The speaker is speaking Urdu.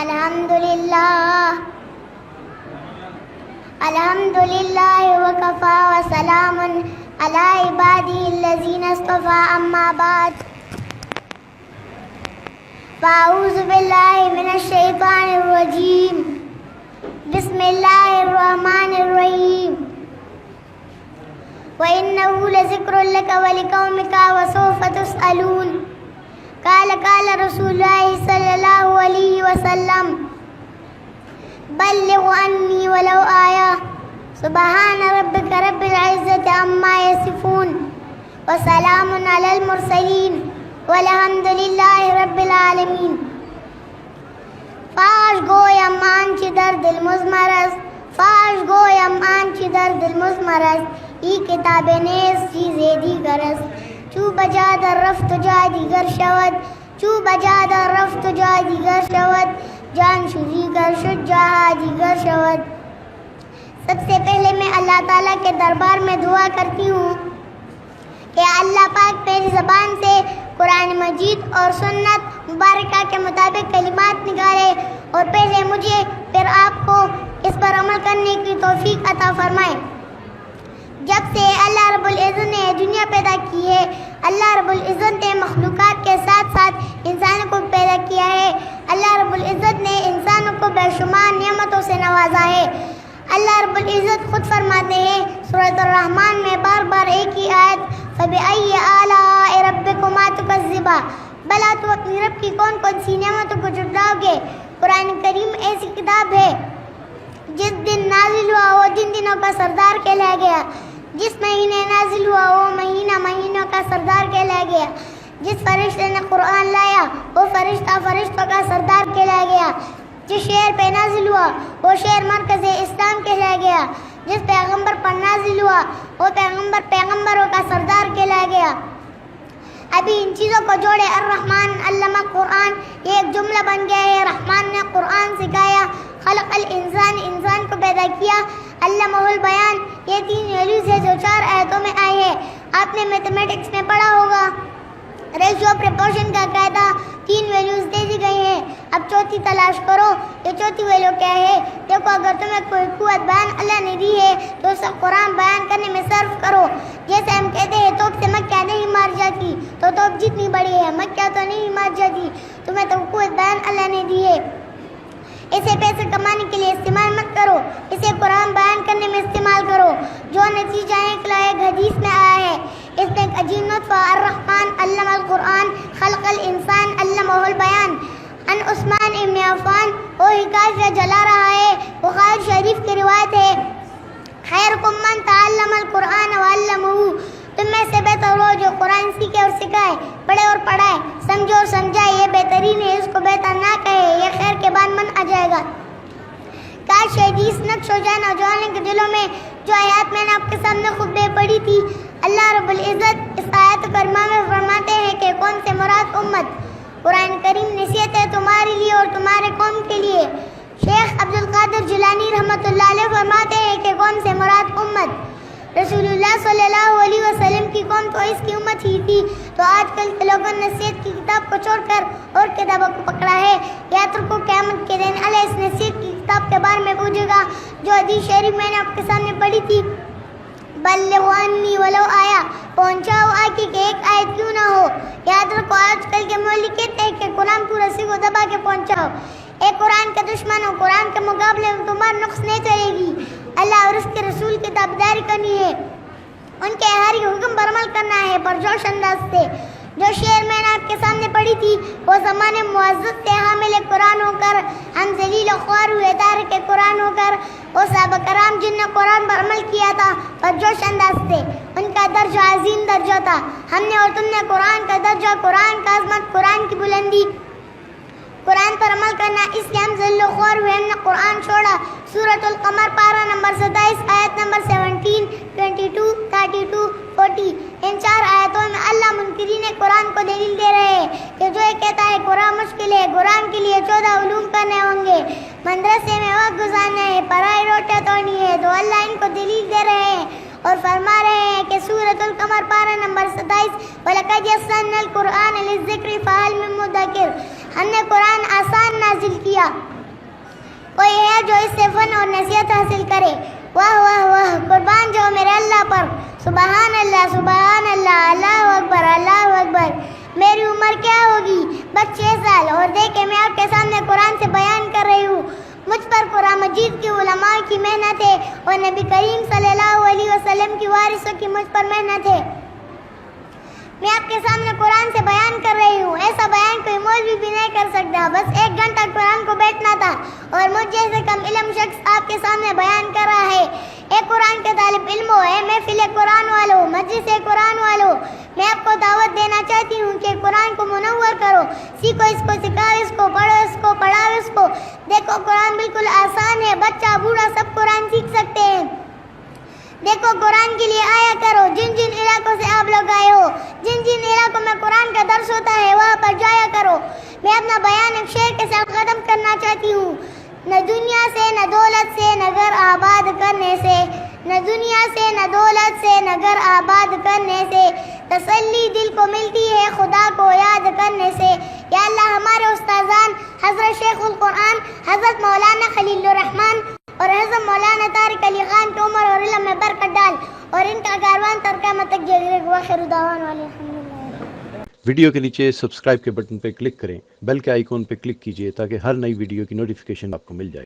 الحمدللہ وکفا وسلام علی عبادہ الذین اصطفى اما بعد فاعوذ باللہ من الشیطان الرجیم بسم اللہ الرحمن الرحیم وَإِنَّهُ لَذِكْرٌ لَكَ وَلِقَوْمِكَ وَسَوْفَ تُسْأَلُونَ قال رسول اللہ صلی اللہ علیہ وسلم بلغ عنی ولو آیا سبحان ربک رب العزت عما یصفون وسلام علی المرسلین والحمد للہ رب العالمین. فاش گویم آنچه در دل مضمر است، فاش گویم آنچه در دل مضمر است، ای کتاب نیز چیز دیگر است. چو بجا در رفت جا دیگر شود، چو بجا در رفت جا دیگر شود، جان شوزی گر شد جہاں دیگر شود. سب سے پہلے میں اللہ تعالیٰ کے دربار میں دعا کرتی ہوں کہ اللہ پاک میری زبان سے قرآن مجید اور سنت مبارکہ کے مطابق کلمات نکالے اور پہلے مجھے پھر آپ کو اس پر عمل کرنے کی توفیق عطا فرمائے. جب سے اللہ رب العزت نے دنیا پیدا کی ہے، اللہ رب العزت نے مخلوقات کے ساتھ ساتھ انسانوں کو پیدا کیا ہے. اللہ رب العزت نے انسانوں کو بے شمار نعمتوں سے نوازا ہے. اللہ رب العزت خود فرماتے ہیں سورۃ الرحمن میں بار بار ایک ہی آیت فَبِأَيِّ آلَاءِ رَبِّكُمَا تُكَذِّبَانِ، بھلا تو اپنی رب کی کون کون سی نعمتوں کو جھٹلاؤ گے. قرآن کریم ایسی کتاب ہے جس دن نازل ہوا وہ دن دنوں کا سردار کہلایا گیا، جس مہینے نازل ہوا وہ مہینہ مہینوں کا سردار کہلایا گیا، جس فرشتے نے قرآن لایا وہ فرشتہ فرشتوں کا سردار کہلایا گیا، جس شہر پہ نازل ہوا وہ شہر مرکز اسلام کہلایا گیا، جس پیغمبر پر نازل ہوا وہ پیغمبر پیغمبروں کا سردار کہلایا گیا. ابھی ان چیزوں کو جوڑے الرحمن علمہ قرآن، یہ ایک جملہ بن گیا ہے. رحمان نے قرآن سکھایا، خلق الانسان، انسان کو پیدا کیا، علمہ البیان، یہ 3 ویلیوز ہے جو 4 آیتوں میں آئی ہے. آپ نے میتھمیٹکس میں پڑھا ہوگا ریشیو پریپورشن کا قاعدہ، 3 ویلیوز دے دی گئی ہیں. اب چوتھی تلاش کرو، یہ چوتھی ویلیو کیا ہے. دیکھو اگر تمہیں کوئی قوت بیان اللہ نے دی ہے تو اسے قرآن بیان کرنے میں صرف کرو. جیسے ہم کہتے ہیں توپ سے مکہ نہیں مار جاتی، تو توپ جتنی بڑی ہے مکہ تو نہیں مار جاتی. تمہیں تو قوت بیان اللہ نے دی ہے، اسے پیسے کمانے کے لیے استعمال مت کرو، اسے قرآن بیان کرنے میں استعمال کرو. جو نتیجہ نکلا ایک حدیث میں آیا ہے، اس میں ایک عجیب نطفہ الرحمن علم القرآن خلق الانسان علمہ البیان. ان عثمان ابن عفان وہ حکایت جلا رہا ہے، بخاری شریف کی روایت ہے خیرکم من تعلم القرآن وعلمہ، تم میں سے بہتر ہو جو قرآن سیکھے اور سکھائے، پڑھے اور پڑھائے، سمجھے اور سمجھائے. یہ بہترین ہے، اس کو بہتر نہ کہے، یہ خیر کے بعد من آ جائے گا. کاش حدیث نقش ہو جائے نوجوانوں کے دلوں میں. جو آیات میں نے آپ کے سامنے خطبے پڑھی تھی، اللہ رب العزت اس آیت کریمہ میں فرماتے ہیں کہ کون سے مراد امت. قرآن کریم نصیحت ہے تمہارے لیے اور تمہارے قوم کے لیے. شیخ عبدالقادر جیلانی رحمۃ اللہ علیہ فرماتے ہیں کہ کون سے مراد امت. رسول اللہ صلی اللہ علیہ وسلم کی قوم تو اس کی امت ہی تھی، تو آج کل کے لوگوں نے نصیحت کی کتاب کو چھوڑ کر اور کتابوں کو پکڑا ہے. یاد رکھو قیامت کے دن اللہ اس نصیحت کی کتاب کے بارے میں پوچھے گا جو حدیث شریف میں نے آپ کے سامنے پڑھی تھی بلغ عنی ولو آیا، پہنچاؤ آگے کہ ایک آیت کیوں نہ ہو. یاد رکھو آج کل کے مولوی کہتے ہیں کہ قرآن کو رسی کو دبا کے پہنچاؤ. اے قرآن کے دشمنوں، قرآن کے مقابلے میں تمہارا نقص نہیں چلے گی. اللہ اور اس کے رسول کی تابعداری کرنی ہے، ان کے ہر حکم پر عمل کرنا ہے پرجوش انداز سے. جو شعر میں نے آپ کے سامنے پڑھی تھی وہ زمانے معزز سے حامل قرآن ہو کر، ہم ذلیل و خوار ہوئے تارک قرآن ہو کر. وہ صحابہ کرام جن نے قرآن پر عمل کیا تھا پرجوش انداز سے، ان کا درجہ عظیم درجہ تھا. ہم نے اور تم نے قرآن کا درجہ، قرآن کا عظمت، قرآن کی بلندی، قرآن پر عمل کرنا، اس لیے ہم ذلیل و خوار ہوئے، ہم نے قرآن چھوڑا. سورۃ القمر پارہ نمبر 27 آیت نمبر 17، 22، 32، 40. ان 4 آیتوں میں اللہ منکرین قرآن کو دلیل دے رہے ہیں کہ جو یہ کہتا ہے قرآن مشکل ہے، قرآن کے لیے 14 علوم کرنے ہوں گے، مدرسے میں وقت گزارنا ہے، پڑھائی روٹیاں توڑنی ہے، تو اللہ ان کو دلیل دے رہے ہیں اور فرما رہے ہیں کہ سورۃ القمر پارہ نمبر 27 وَلَقَدْ يَسَّرْنَا الْقُرْآنَ لِلذِّكْرِ فَهَلْ مِن مُّدَّكِرٍ، ہم نے قرآن آسان نازل کیا، کیا کوئی ہے جو اس سے فن اور نصیحت حاصل کرے؟ واہ واہ واہ، قربان جو میرے اللہ پر، سبحان اللہ، اللہ اکبر، اللہ اکبر۔ میری عمر کیا ہوگی؟ بس 6 سال، اور دیکھیں میں آپ کے سامنے قرآن سے بیان کر رہی ہوں۔ مجھ پر قرآن مجید کی علماء کی محنت ہے اور نبی کریم صلی اللہ علیہ وسلم کی وارثوں کی مجھ پر محنت ہے۔ میں آپ کے سامنے قرآن سے بیان کر رہی ہوں، ایسا بیان کوئی مولوی بھی نہیں کر سکتا۔ بس 1 گھنٹہ قرآن کو بیٹھنا تھا اور مجھ جیسے کم علم شخص آپ کے سامنے بیان کر رہا ہے۔ اے قرآن کے طالب علموں، اے محفل قرآن والوں، مجلس قرآن والوں، میں آپ کو دعوت دینا چاہتی ہوں کہ قرآن کو منور کرو، سیکھو اس کو، سکھاؤ اس کو، پڑھو اس کو، پڑھاؤ اس کو۔ دیکھو قرآن بالکل آسان ہے، بچہ بوڑھا سب قرآن سیکھ سکتے ہیں۔ دیکھو قرآن کے لیے آیا کرو، جن جن علاقوں سے آپ لوگ آئے ہو، جن جن علاقوں میں قرآن کا درس ہوتا ہے وہاں پر جایا کرو۔ میں اپنا بیان ایک شعر کے ساتھ ختم کرنا چاہتی ہوں۔ نہ دنیا سے نہ دولت سے نہ گھر آباد کرنے سے، نہ دنیا سے نہ دولت سے نہ گھر آباد کرنے سے، تسلی دل کو ملتی ہے خدا کو یاد کرنے سے۔ یا اللہ ہمارے استاذان حضرت شیخ القرآن حضرت مولانا خلیل الرحمن اور حضرت مولانا طارق علی خان کی عمر اور علم میں برکت ڈال، اور ان کا کاروان تر قیامت تک جاری رہے۔ وآخر دعوانا الحمدللہ۔ ویڈیو کے نیچے سبسکرائب کے بٹن پہ کلک کریں، بیل کے آئیکن پہ کلک کیجئے تاکہ ہر نئی ویڈیو کی نوٹیفیکیشن آپ کو مل جائے۔